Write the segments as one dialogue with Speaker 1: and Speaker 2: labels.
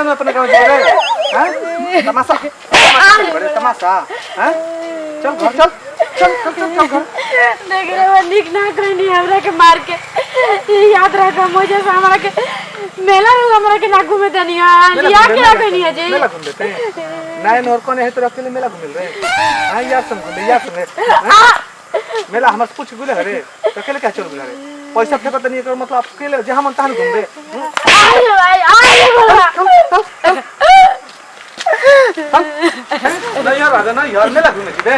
Speaker 1: में अपने काम चल रहे हैं तमाशा बड़े तमाशा हैं चल घर चल चल चल चल घर
Speaker 2: देख रे वो निक ना कहनी हमरा के मार के याद रखा मुझे से हमरा के मेला में हमरा के ना घूमे देनी लिया के कहनी है जी
Speaker 1: मेला घूम लेते हैं नए और कोने है तो अकेले मेला घूम रहे हां यार सुन मेला हमसे पूछ गुले हरे तो अकेले क्या चल गुले हरे पैसा फेंक त नहीं कर मतलब अकेले जहां मन तहां घूम दे
Speaker 2: अरे भाई अरे
Speaker 1: नहीं यार राजा ना यार मेला घूमे की दे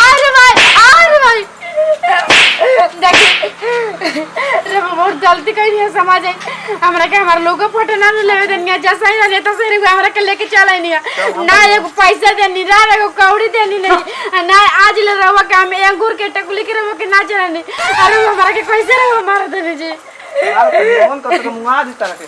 Speaker 2: अरे भाई देखिए रे बहुत जल्दी कहीं है समझ है हमरा के हमार लोगो फोटो ना लेवे देनिया जैसा ही ना तो से हमरा के लेके चले नहीं ना एगो पैसा देनी ना एगो कौड़ी देनी नहीं ना आज ले रवा के हम अंगूर के टकुली के रवा के ना चलनी अरे हमरा के कैसे रवा मार देनी जी
Speaker 1: यार मन करत मुंगा दी तरह के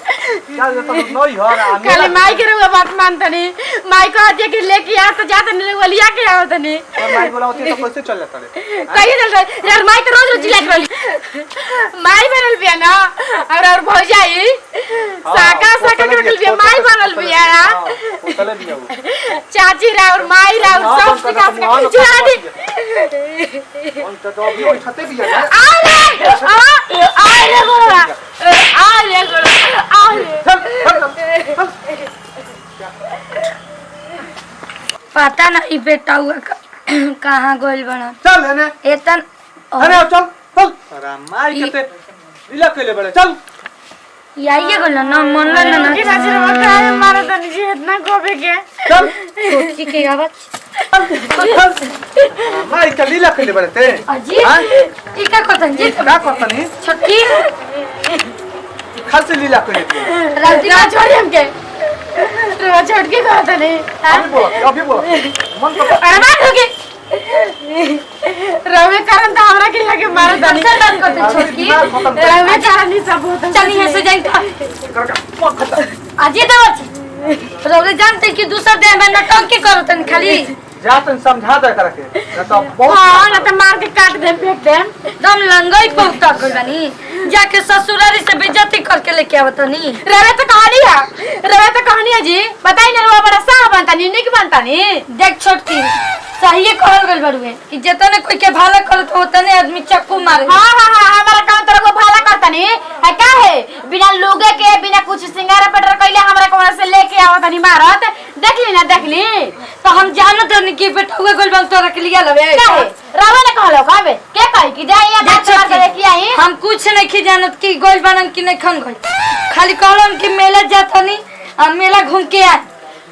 Speaker 1: क्या तो नई हो रहा
Speaker 2: खाली माई के रवा बात मानतनी माई को आते कि लेके आ तो जात नहीं वलिया के आवतनी
Speaker 1: और माई बोलावती तो कैसे चल जाता रे
Speaker 2: कहीं चल रहा यार माई तो रोज चिल्लात रही माई बनल बिया ना और भौजाई साका के रखल बिया माई बनल बिया
Speaker 1: होटले बिया वो
Speaker 2: चाची रा और माई रा सब विकास के चुरा दी
Speaker 1: कौन तो अभी वो छते बिया
Speaker 2: अरे गोरा पता नहीं बेटा हुआ कहाँ गोल बना
Speaker 1: चल है
Speaker 2: एतन
Speaker 1: अरे चल चल अरे माई कते लीला केले बड़े चल
Speaker 2: याइए गोल ना मन ना कि नजर में काहे मारा तनी जी इतना गोबे के
Speaker 1: चल
Speaker 2: सोची के आवाज
Speaker 1: माई के लीला केले बड़े ते
Speaker 2: अजी ई का करतन जी
Speaker 1: का करतनी
Speaker 2: छोटकी
Speaker 1: खास लीला केले
Speaker 2: राती ना छोड़ी हमके रो छोड़ के कहता नहीं
Speaker 1: अभी बोला मन तो
Speaker 2: अरे बात होगी रवे कारण तो हमरा के लगे मार दनी बात करते छोटकी रवे कारण नहीं सब होता चली ऐसे जाई अजी तो रवे जानते कि दूसरा दे में नटंकी करतन खाली
Speaker 1: जा तन समझा दे करके न तो बहुत
Speaker 2: हां न तो मार के काट दे फेंक दे दम लंगई पहुंचा गई बनी जाके ससुरारी से बेइज्जती करके लेके आवतनी रवे तो कहानी है जी बताई ना वो बड़ा सा बनता नहीं निक बनता नहीं देख छोटकी सही कहल गल बड़ुए कि जतने कोई के भाला करत होतने आदमी चक्कू मारे हां हमारा काम तरह को भाला करता नहीं है का है बिना लोगे के बिना कुछ सिंगारा पटर कइले हमरा कोना से लेके आवतनी मारत देख ली तो हम जानत नहीं कि बेटा हुए गोल बन तोरा के लिया लवे का है रवे ने कहलो काबे के कहि कि जाई या बात कर लेके आई हम कुछ नहीं की जानत कि गोल बनन कि नहीं खन गई खाली कहलन कि मेला जात नहीं हम मेला घूम के आ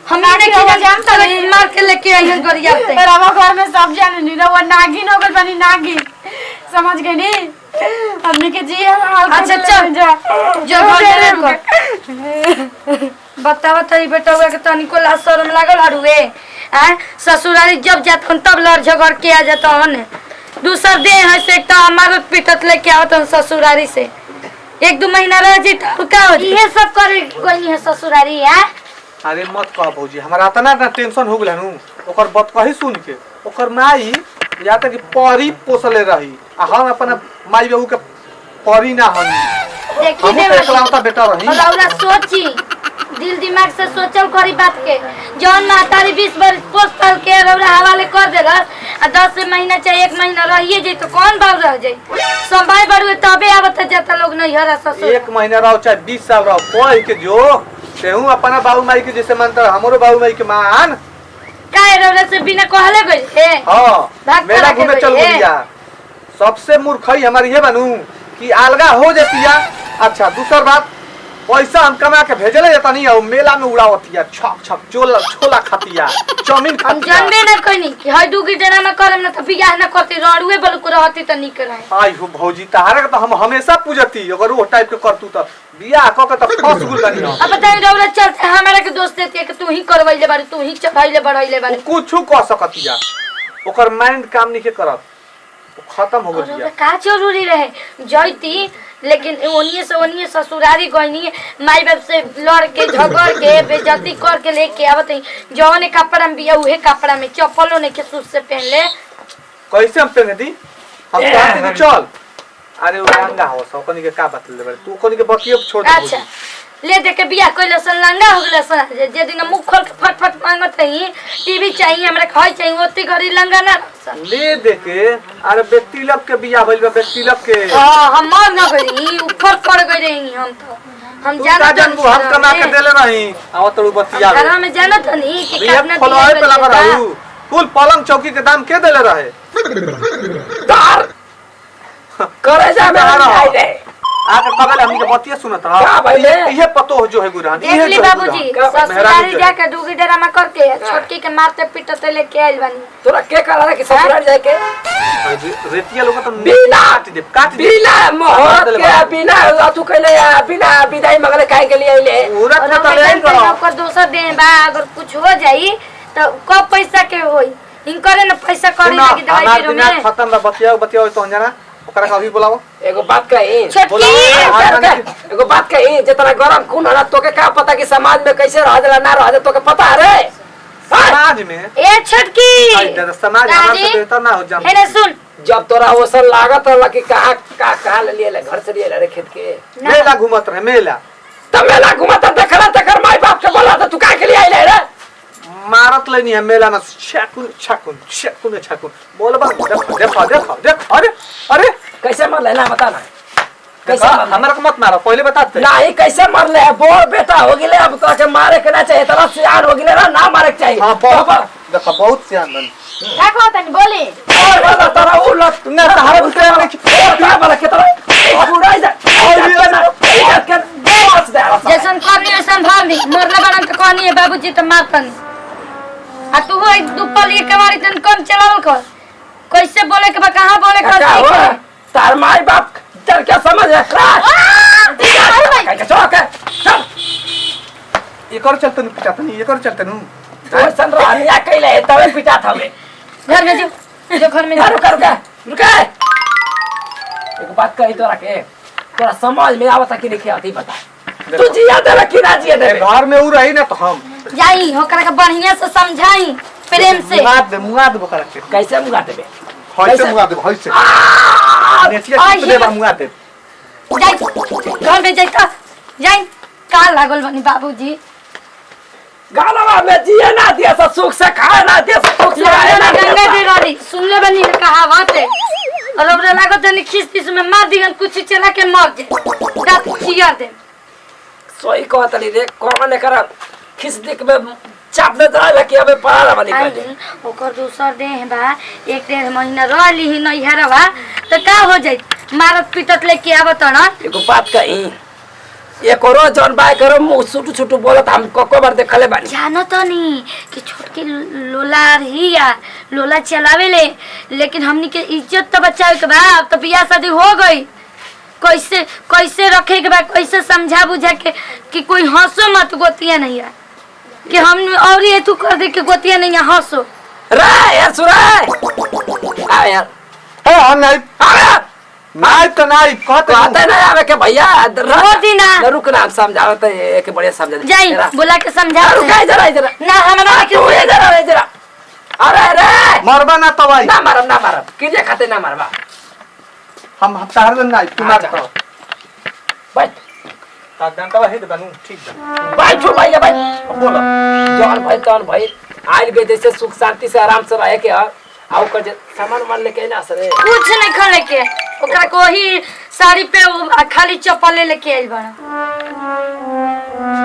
Speaker 2: हम नहीं जानता नहीं मार के लेके आई हम गरिया से रवा घर में सब जाने नहीं रवा नागिन हो गल बनी नागिन समझ गई नहीं हमने के जी अच्छा चल जो घर में बतावा तरी बेटा हुआ के तनिको ला शर्म लागल हरुए आ ससुरारी जब जातन तब लड़ झगड़ के आ जातन दूसर दे है से त मारत पीटत लेके आवतन ससुरारी से 1-2 महीना रह जी तो का हो ये सब करे कोई है ससुरारी है
Speaker 1: अरे मत कह भौजी हमरा तना ना टेंशन हो गेल नु ओकर बात कहि सुन के ओकर माई या त कि परी पोसले रही आ हम अपन माई बहू के परी ना हनी
Speaker 2: देखी
Speaker 1: दे एकलौता बेटा रही
Speaker 2: लौला सोची दिल दिमाग से सोचल करी बात के जौन मातारी 20 वर्ष पोस पाल के रौरा हवाले कर देलस आ 10 महीना चाहे 1 महीना रहिए जाई तो कौन बाव रह जाई संभाई बड़ुए तबे आवत जाता लोग नहीं हरा ससुर
Speaker 1: 1 महीना रहो चाहे 20 साल रहो कोई के जो तेहू अपना बाबू माई के जैसे मानता हमरो बाबू माई के मान
Speaker 2: काहे रौरा से बिना कहले गई है
Speaker 1: हां मेला घूमे चल बुढ़िया सबसे मूर्खई हमारी ये बनू कि अलगा हो जातिया अच्छा दूसरी बात पैसा हम कमा के भेजले जाता नहीं है मेला में उड़ावतिया छक छक छोला खातिया चाउमीन खातिया
Speaker 2: हम जानबे न कोनी कि हई दू गिटना में करम न त बियाह न करती रड़ुए बलकु रहती त निक रहे
Speaker 1: आई हो भौजी तारा के तो हम हमेशा पूजती अगर वो टाइप के करतू त बियाह क के त फस गुल बनी
Speaker 2: अब बताई रौरा चलते हमरा के दोस्त देती है कि तू ही करवइले बारी तू ही चढ़ाइले बढ़ाइले बारी
Speaker 1: कुछ कह सकतिया ओकर माइंड काम नहीं के करत खत्म हो गइल
Speaker 2: का जरूरी रहे जयती लेकिन ओनिए ससुरारी गइनी माई बाप से लड़ के झगड़ के बेइज्जती करके लेके आवत जौने कपड़ा में बिया उहे कपड़ा में चप्पलों ने के सूट से पहन ले
Speaker 1: कैसे हम पहने दी हम कहते चल अरे वो लंगा हो सो कनी के का बतल दे तू कनी के बतियो छोड़ दे।
Speaker 2: अच्छा ले दे के बियाह कइले सन लंगा हो गेले सन जे दिन मुंह खोल के फट फट मांगत हई टीवी चाहिए हमरा खाई चाहिए ओती घड़ी लंगा ना सन
Speaker 1: ले दे के अरे व्यक्ति लोग के बियाह भइल बा व्यक्ति लोग के
Speaker 2: हम मर ना गई ऊपर पड़ गई रही हम तो हम
Speaker 1: तू
Speaker 2: जाना
Speaker 1: का जानबू हम कमा के देले रही आव तोरू बतिया
Speaker 2: घर में जानत नहीं कि
Speaker 1: ये
Speaker 2: अपना
Speaker 1: फलवाए पे लगा रहू कुल पलंग चौकी के दाम के देले रहे
Speaker 3: तार करे जा में आई रे
Speaker 1: आके कबल हमनी के बतिया सुनत रहा
Speaker 3: का भइले?
Speaker 1: इहे पतो हो जो है गुरहान
Speaker 2: देखली बाबूजी ससुरारी जाके डूगी डरामा करके छोटकी के मारते पीटते लेके आइल बानी
Speaker 3: तोरा के करा रे कि ससुराल जाए के
Speaker 1: रेतिया लोग तो
Speaker 3: बिना
Speaker 1: काट दे
Speaker 3: बिना मोहर के बिना तू कहले बिना विदाई मगले काहे के लिए आइले
Speaker 1: औरत में तो ले करो
Speaker 2: ओकर दोसर दे बा अगर कुछ हो जाई तो कब पैसा के होई इनकरे न पैसा करी लगी दवाई
Speaker 1: हमार
Speaker 2: बीरो
Speaker 1: दिमाग
Speaker 2: में
Speaker 1: खत्म बा बतिया तो जाना ओकरा का अभी बुलाओ
Speaker 3: एगो बात कही
Speaker 2: छोटकी
Speaker 3: एगो बात कही जितना गरम खून होला तोके का पता कि समाज में कैसे रह जाला ना रह तोके पता है रे
Speaker 1: समाज में
Speaker 2: ए छोटकी
Speaker 1: आई दादा समाज हमार से बेहतर ना हो जाम
Speaker 2: हेने सुन
Speaker 3: जब तोरा ओसन लागत होला कि कहां ले लिए घर से लिए रे खेत के
Speaker 1: मेला घूमत रहे मेला
Speaker 3: तब मेला घुमाता देखला तकर माई बाप के बोला तू काहे के लिए आइले रे
Speaker 1: मारत लेनी है मेला में छकुन बोलबा देखो अरे अरे
Speaker 3: कैसे मर ले ना बता ना कैसे
Speaker 1: देखो,
Speaker 3: मर ले?
Speaker 1: हमरा को मत मारो पहले बता
Speaker 3: नहीं कैसे मर ले बोर बेटा हो गेले अब तो के मारे के ना चाहिए तरह सियान हो गेले ना मारे के चाहिए
Speaker 1: हां बहुत देखो बहुत सियान बन
Speaker 2: का कहतन बोली
Speaker 3: और वाला तरह उलट
Speaker 1: ना तहारे उल्टे में
Speaker 3: क्या वाला के तरह बुराई जा और के बस दे
Speaker 2: जैसन करनी वैसन भाभी मोरला बनन के कहनी है बाबूजी तो मारतन आ तू हो दुपल के कमारी तन कम चलावल कर कैसे बोले के बा कहां बोले कर
Speaker 3: क्या हुआ तार माई बाप तेरे क्या समझ है चल चल
Speaker 1: एकर चलते नहीं पिटाता नहीं एकर चलते नहीं
Speaker 3: तो सन रहनिया कइले तवे पिटा थावे
Speaker 2: घर में जो घर में
Speaker 3: रुक रुक एक बात कही तोरा के तोरा समझ में आवता कि नहीं आती बता तू जिया दे कि ना जिया दे
Speaker 1: घर में उ रही ना तो हम
Speaker 2: जाई होकरा के बढ़िया से समझाई प्रेम से
Speaker 1: मुंगा दे बकरा के
Speaker 3: कैसे मुंगा देबे
Speaker 1: होइसे मुंगा दे होइसे नेटिया
Speaker 2: आई
Speaker 1: कित दे
Speaker 2: हे।
Speaker 1: मुंगा दे
Speaker 2: जाई घर में जाई तो जाई का लागल बनी बाबूजी
Speaker 3: गालवा में जिया ना दिया सब सुख से खाए ना दिया सब सुख से आए ना
Speaker 2: गंगा जी गाड़ी सुन ले बनी कहावत है और अब लागत है खिस में मार दिगन कुछ चला के मर जाए दांत चियर दे
Speaker 3: सोई को तली रे कौन कर खिस दिक में चाप दे रहा कि अबे पड़ा वाली कर दे
Speaker 2: ओकर दूसर देह बा 1.5 महीना रह ली नहीं हरवा तो का हो जाई मारत पीटत लेके आवत न
Speaker 3: एगो बात कही ये करो जौन बाय करो मुंह छुटू छुटू बोलत हम कोको बार देखले बानी
Speaker 2: जानो तो नहीं कि छोटकी लोला रही या लोला चलावे ले लेकिन हमनी के इज्जत तो बचावे के बा अब तो बियाह शादी हो गई कैसे कैसे रखे के बा कैसे समझा बुझा के कि कोई हंसो मत गोतिया नहीं है कि हम और ये तू कर दे के गोतिया नहीं है हंसो
Speaker 3: रे यार सुराय आ यार
Speaker 1: ए हम नहीं
Speaker 3: आ
Speaker 1: नहीं तो नहीं कहते
Speaker 3: कहते ना आवे के भैया
Speaker 2: होती ना।
Speaker 3: रुक ना समझाओ तो एक बढ़िया समझा दे
Speaker 2: जाई बोला के समझा
Speaker 3: रुक जरा जरा
Speaker 2: ना हमरा
Speaker 3: तू ये जरा अरे रे
Speaker 1: मरबा ना तो भाई
Speaker 3: ना मारब किजे खाते ना मारबा
Speaker 1: हम तार दिन नहीं तू मार तो
Speaker 3: बैठ
Speaker 1: ता डंटा हेड बनू ठीक बा
Speaker 3: बैठो भैया भाई
Speaker 1: बोलो
Speaker 3: जौन भाई तौन भाई आइल बे जैसे सुख शांति से आराम से रहे के आउ कर सामान मान लेके ना सरे
Speaker 2: कुछ नहीं खा लेके ओकरा को ही साड़ी पे खाली चप्पल लेके आइल बड़ा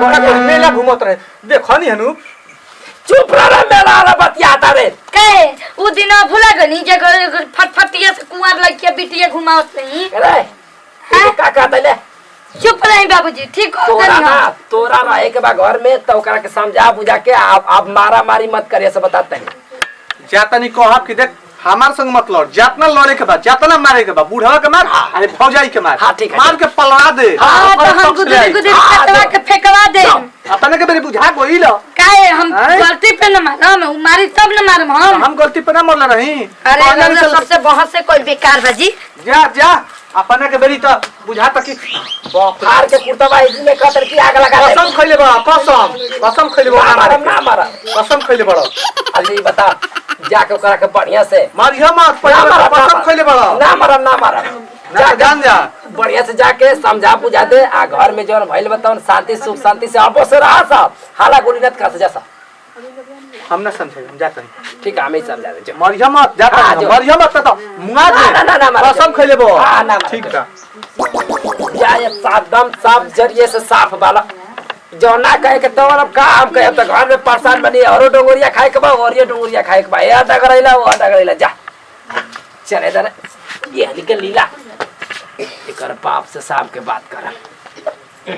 Speaker 1: तोरा को मेला घूमत रहे देखो नहीं हनु
Speaker 3: चुप रह मेरा वाला बतियाता रे
Speaker 2: कहे उ दिन भुला गनी जे फटफटिया से कुंवार लइके बिटिया घुमावत नहीं
Speaker 3: रे का कहता ले
Speaker 2: चुप रही बाबूजी ठीक हो
Speaker 3: तोरा
Speaker 2: गनी
Speaker 3: ना
Speaker 2: हम
Speaker 3: तोरा रहे के बा घर में तो ओकरा के समझा बुझा के आप मारा मारी मत करिए से बताते हैं
Speaker 1: जाता नहीं कहब कि देख हमार संग मत लड़ जितना लड़े के बाद जितना मारे के बाद बूढ़ा के मार अरे फौजाई के मार
Speaker 3: हाँ, ठीक है,
Speaker 1: मार के पलवा दे
Speaker 2: हां तो हम गुदरी गुदरी कटवा के फेंकवा दे
Speaker 1: अपने के बेरी बुझा गोइल
Speaker 2: काहे हम
Speaker 1: हैं?
Speaker 2: गलती पे न मारम उ मारी तब न मारम हम
Speaker 1: गलती पे ना मरले रही
Speaker 2: अरे
Speaker 1: कहले
Speaker 2: हमरा
Speaker 1: चल-
Speaker 2: सबसे बहुत से कोई बेकार बाजी
Speaker 1: जा अपने के बेरी तो बुझा तक कि बाप रे।
Speaker 3: फाड़ के कुर्ता भाई में कतर की आग लगा दे
Speaker 1: कसम खइले बा कसम खइले बा
Speaker 3: ना मारा
Speaker 1: कसम खइले बा
Speaker 3: अरे बता जाके ओकरा के बढ़िया से
Speaker 1: मारिया मत
Speaker 3: ना
Speaker 1: पहले
Speaker 3: मारा
Speaker 1: कसम खइले बा
Speaker 3: ना मारा
Speaker 1: जा जान जा
Speaker 3: बढ़िया से जाके समझा बुझा दे आ घर में जौन भइल बताओ शांति सुख शांति से आपस से रहा सब हाला गोली नत कर जा सब
Speaker 1: हम ना समझे हम जाते हैं
Speaker 3: ठीक है हम ही समझा दे
Speaker 1: मरिया मत जाता
Speaker 3: हाँ,
Speaker 1: है
Speaker 3: जो।
Speaker 1: मरिया मत तो मुआ दे
Speaker 3: ना मार
Speaker 1: कसम खइले बो
Speaker 3: हाँ, ना मार
Speaker 1: ठीक
Speaker 3: दे।
Speaker 1: बा
Speaker 3: जा ये साफ साफ जरिए से साफ वाला जो ना कहे के तो अब का हम कहे तो घर में परेशान बनी औरो डोंगरिया खाए के बा और ये डोंगरिया खाए के बा ये डगरैला वो डगरैला जा चले इधर ये निकल लीला एकर बाप से साहब के बात कर